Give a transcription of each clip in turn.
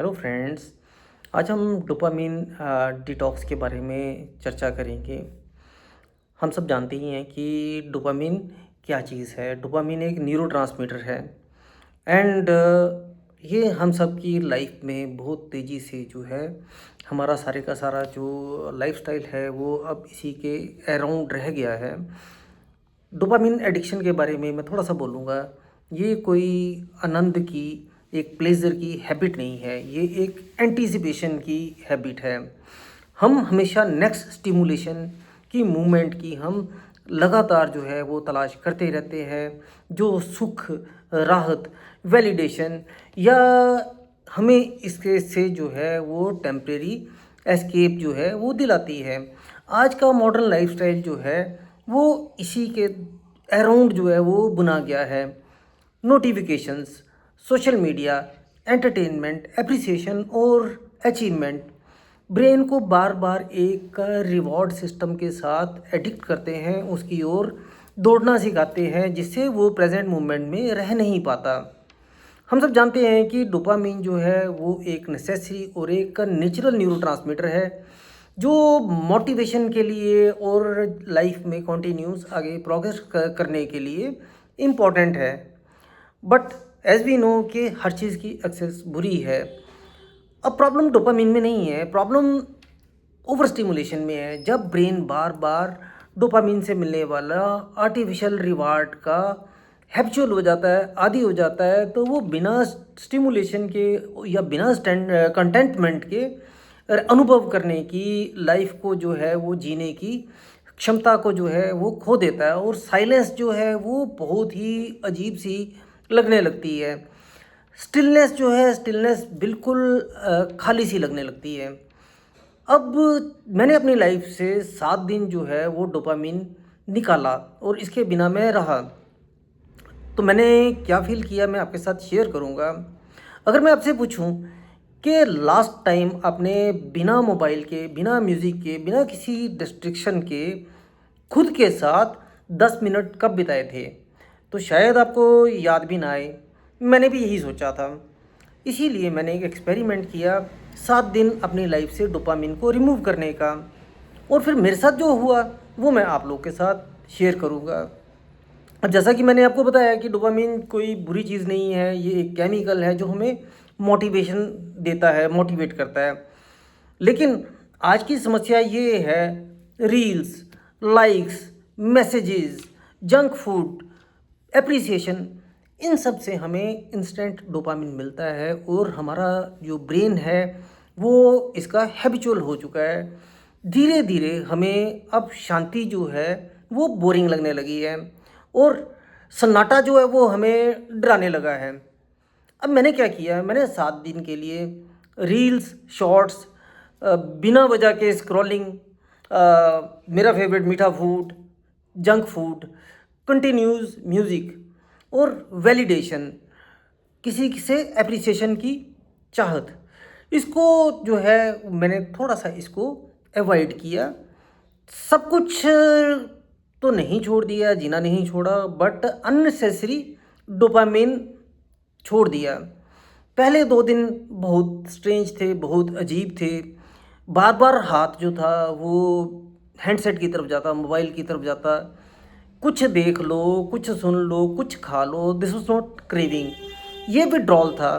Hello friends. आज हम dopamine detox के बारे में चर्चा करेंगे। हम सब जानते ही हैं कि डोपामिन क्या चीज़ है। डोपामिन एक न्यूरोट्रांसमीटर है एंड ये हम सब की लाइफ में बहुत तेज़ी से जो है हमारा सारे का सारा जो लाइफस्टाइल है वो अब इसी के अराउंड रह गया है। डोपामिन एडिक्शन के बारे में मैं थोड़ा सा बोलूँगा। ये कोई आनंद की, एक प्लेज़र की हैबिट नहीं है, ये एक एंटीसिपेशन की हैबिट है। हम हमेशा नेक्स्ट स्टिमुलेशन की मूवमेंट की हम लगातार जो है वो तलाश करते रहते हैं, जो सुख, राहत, वैलिडेशन या हमें इसके से जो है वो टेम्परेरी एस्केप जो है वो दिलाती है। आज का मॉडर्न लाइफस्टाइल जो है वो इसी के अराउंड जो है वो बुना गया है। Notifications, social media, entertainment, appreciation और अचीवमेंट ब्रेन को बार बार एक रिवॉर्ड सिस्टम के साथ एडिक्ट करते हैं, उसकी ओर दौड़ना सिखाते हैं, जिससे वो प्रेजेंट मोमेंट में रह नहीं पाता। हम सब जानते हैं कि डोपामिन जो है वो एक नेसेसरी और एक नेचुरल न्यूरोट्रांसमीटर है, जो मोटिवेशन के लिए और लाइफ में कंटिन्यूस आगे प्रोग्रेस करने के लिए इम्पॉर्टेंट है। बट एज वी नो कि हर चीज़ की एक्सेस बुरी है। अब प्रॉब्लम डोपामिन में नहीं है, प्रॉब्लम ओवर स्टिमुलेशन में है। जब ब्रेन बार बार डोपामिन से मिलने वाला आर्टिफिशियल रिवार्ड का हैबिचुअल हो जाता है, आदी हो जाता है, तो वो बिना स्टिमुलेशन के या बिना कंटेंटमेंट के अनुभव करने की, लाइफ को जो है वो जीने की क्षमता को जो है वो खो देता है और साइलेंस जो है वो बहुत ही अजीब सी लगने लगती है। स्टिलनेस जो है, स्टिलनेस बिल्कुल खाली सी लगने लगती है। अब मैंने अपनी लाइफ से 7 दिन जो है वो डोपामिन निकाला और इसके बिना मैं रहा। तो मैंने क्या फ़ील किया मैं आपके साथ शेयर करूँगा। अगर मैं आपसे पूछूँ कि लास्ट टाइम आपने बिना मोबाइल के, बिना म्यूज़िक के, बिना किसी डिस्ट्रैक्शन के खुद के साथ 10 मिनट कब बिताए थे, तो शायद आपको याद भी ना आए। मैंने भी यही सोचा था। इसीलिए मैंने एक एक्सपेरिमेंट किया, 7 दिन अपनी लाइफ से डोपामिन को रिमूव करने का। और फिर मेरे साथ जो हुआ वो मैं आप लोग के साथ शेयर करूँगा। अब जैसा कि मैंने आपको बताया कि डोपामिन कोई बुरी चीज़ नहीं है, ये एक केमिकल है जो हमें मोटिवेशन देता है, मोटिवेट करता है। लेकिन आज की समस्या ये है, reels, likes, messages, junk food, appreciation, इन सब से हमें इंस्टेंट डोपामिन मिलता है और हमारा जो ब्रेन है वो इसका हैबिचुअल हो चुका है। धीरे धीरे हमें अब शांति जो है वो बोरिंग लगने लगी है और सन्नाटा जो है वो हमें डराने लगा है। अब मैंने क्या किया, मैंने 7 दिन के लिए रील्स, शॉर्ट्स, बिना वजह के स्क्रॉलिंग, मेरा फेवरेट मीठा food, junk food, continuous music और वैलिडेशन, किसी से एप्रिसिएशन की चाहत, इसको जो है मैंने थोड़ा सा इसको अवॉइड किया। सब कुछ तो नहीं छोड़ दिया, जीना नहीं छोड़ा, बट अननेसेसरी डोपामिन छोड़ दिया। पहले 2 दिन बहुत स्ट्रेंज थे, बहुत अजीब थे। बार बार हाथ जो था वो हैंडसेट की तरफ जाता, मोबाइल की तरफ जाता। कुछ देख लो, कुछ सुन लो, कुछ खा लो, दिस वाज नॉट क्रेविंग, ये विड्रॉल था।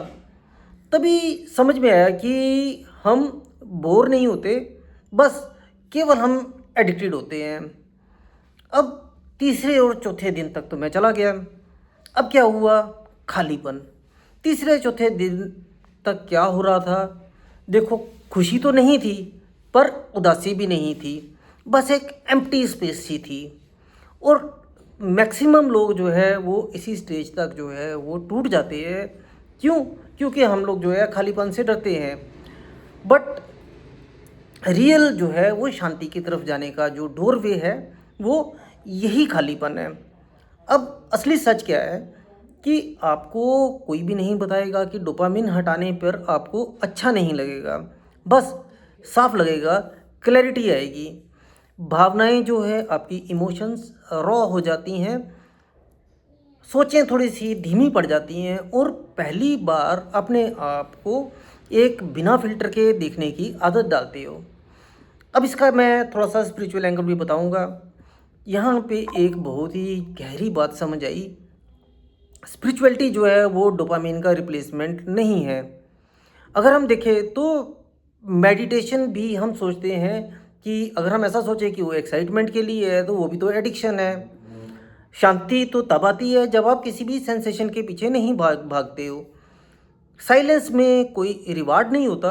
तभी समझ में आया कि हम बोर नहीं होते, बस केवल हम एडिक्टेड होते हैं। अब तीसरे और चौथे दिन तक तो मैं चला गया। अब क्या हुआ, खालीपन। तीसरे चौथे दिन तक क्या हो रहा था, देखो, खुशी तो नहीं थी पर उदासी भी नहीं थी, बस एक एम्प्टी स्पेस सी थी। और मैक्सिमम लोग जो है वो इसी स्टेज तक जो है वो टूट जाते हैं। क्यों? क्योंकि हम लोग जो है खालीपन से डरते हैं। बट रियल जो है वो शांति की तरफ जाने का जो डोरवे है वो यही खालीपन है। अब असली सच क्या है कि आपको कोई भी नहीं बताएगा कि डोपामिन हटाने पर आपको अच्छा नहीं लगेगा, बस साफ लगेगा, क्लैरिटी आएगी। भावनाएं जो है आपकी इमोशंस रॉ हो जाती हैं, सोचें थोड़ी सी धीमी पड़ जाती हैं और पहली बार अपने आप को एक बिना फ़िल्टर के देखने की आदत डालते हो। अब इसका मैं थोड़ा-सा स्पिरिचुअल एंगल भी बताऊँगा। यहाँ पे एक बहुत ही गहरी बात समझ आई, स्पिरिचुअलिटी जो है वो डोपामाइन का रिप्लेसमेंट नहीं है। अगर हम देखें तो मेडिटेशन भी हम सोचते हैं कि अगर हम ऐसा सोचें कि वो एक्साइटमेंट के लिए है, तो वो भी तो एडिक्शन है। शांति तो तब आती है जब आप किसी भी सेंसेशन के पीछे नहीं भागते हो। साइलेंस में कोई रिवार्ड नहीं होता,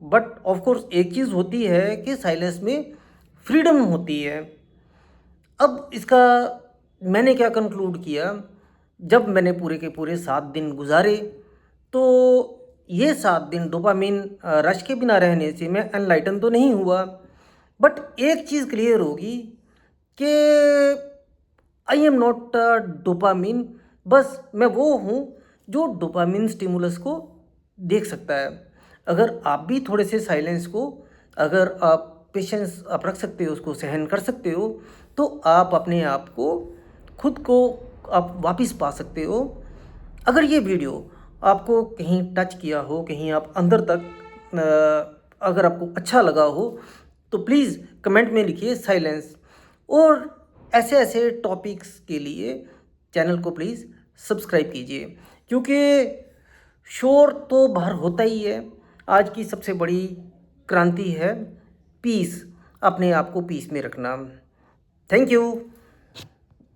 बट ऑफ कोर्स एक चीज़ होती है कि साइलेंस में फ्रीडम होती है। अब इसका मैंने क्या कंक्लूड किया, जब मैंने पूरे के पूरे 7 दिन गुज़ारे, तो ये 7 दिन डोपामाइन रश के बिना रहने से मैं एनलाइटन तो नहीं हुआ, बट एक चीज़ क्लियर होगी कि आई एम नॉट डोपामाइन। बस मैं वो हूँ जो डोपामाइन स्टिमुलस को देख सकता है। अगर आप भी थोड़े से साइलेंस को, अगर आप पेशेंस आप रख सकते हो, उसको सहन कर सकते हो, तो आप अपने आप को, खुद को आप वापस पा सकते हो। अगर ये वीडियो आपको कहीं टच किया हो, कहीं आप अंदर तक अगर आपको अच्छा लगा हो, तो प्लीज़ कमेंट में लिखिए साइलेंस। और ऐसे ऐसे टॉपिक्स के लिए चैनल को प्लीज़ सब्सक्राइब कीजिए, क्योंकि शोर तो बाहर होता ही है। आज की सबसे बड़ी क्रांति है पीस, अपने आप को पीस में रखना। Thank you.